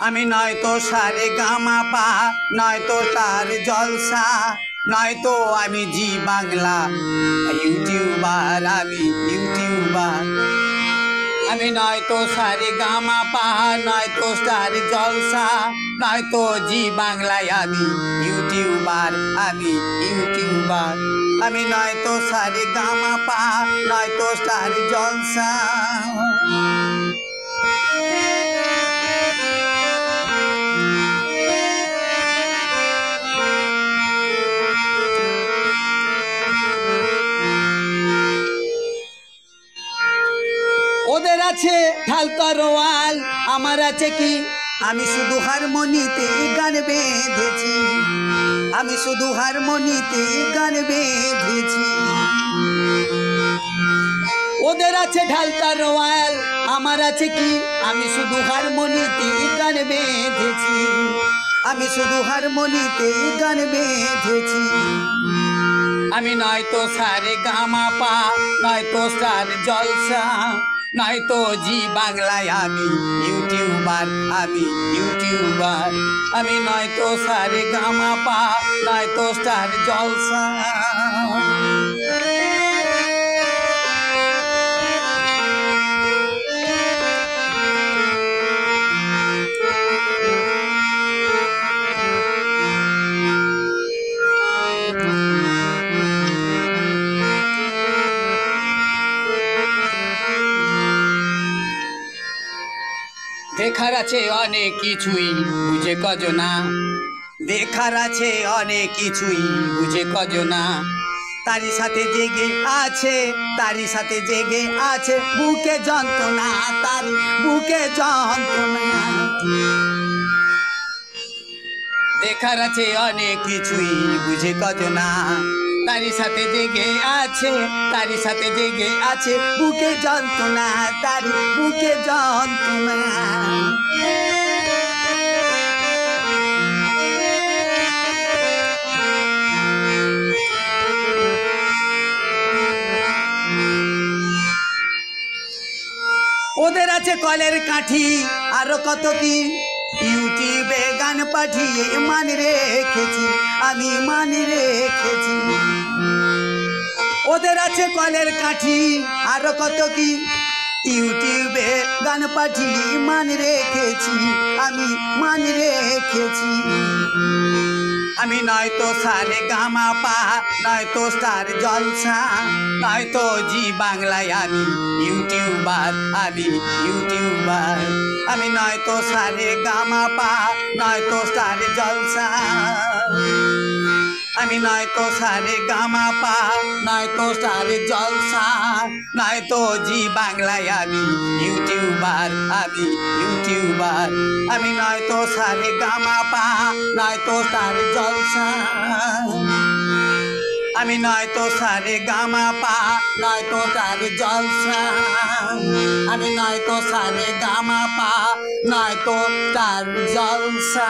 আমি নয়তো সারে গামা পা, নয়তো তার জলসা, নয়তো আমি জি বাংলা ইউটিউবার, আমি ইউটিউবার। আমি নয়তো সারে গামা পা, নয়তো স্টার জলসা, নয়তো জি বাংলায় আমি ইউটিউবার, আমি ইউটিউবার। আমি নয়তো সারে গামা পা, নয়তো স্টার জলসা। ওদের আছে ঢাল তরোয়াল, আমার আছে কি? আমি শুধু হারমোনিতে গান বেঁধেছি, আমি শুধু হারমোনিতে গান বেঁধেছি। ওদের আছে ঢাল তরোয়াল, আমার আছে কি? আমি শুধু হারমোনিতে গান বেঁধেছি, আমি শুধু হারমোনিতে গান বেঁধেছি। আমি নয়তো সারে গামা পা, নয়তো স্টার জলসা, নয়তো জি বাংলায় আমি ইউটিউবার, আমি ইউটিউবার। আমি নয়তো সারে গামা পা, নয়তো স্টার জলসা। দেখার আছে অনেক কিছুই, বুঝে কজনা, দেখার আছে অনেক কিছুই, বুঝে কজনা। তারই সাথে জেগে আছে, তারই সাথে জেগে আছে বুকে যন্ত্রণা, তারই বুকে যন্ত্রণা। দেখার আছে অনেক কিছুই, বুঝে কজনা, তারই সাথে জেগে আছে, তারই সাথে জেগে আছে বুকে যন্ত্রণা, তারই বুকে যন্ত্রণা। ওদের আছে কলের কাঠি, আরো কত কি, ইউটিউবে গান পাঠিয়ে মান রেখেছি, আমি মান রেখেছি। ওদের আছে কলের কাঠি, আরো কত কি, ইউটিউবে গান পাঠিয়ে মান রেখেছি, আমি মান রেখেছি। আমি নয়তো সারে গামা পা, নয়তো স্টার জলসা, নয়তো জি বাংলায় আমি ইউটিউবার, আমি ইউটিউবার। আমি নয়তো সারে গামা পা, নয়তো স্টার জলসা। আমি নয়তো সারে গামা পা, নয়তো স্টার জলসা, নয়তো জি বাংলায় আমি ইউটিউবার, আমি ইউটিউবার। আমি নয়তো সারে গামা পা, নয়তো স্টার জলসা। আমি নয়তো সারে গামা পা, নয়তো স্টার জলসা। আমি নয়তো সারে গামা পা, নয়তো স্টার জলসা।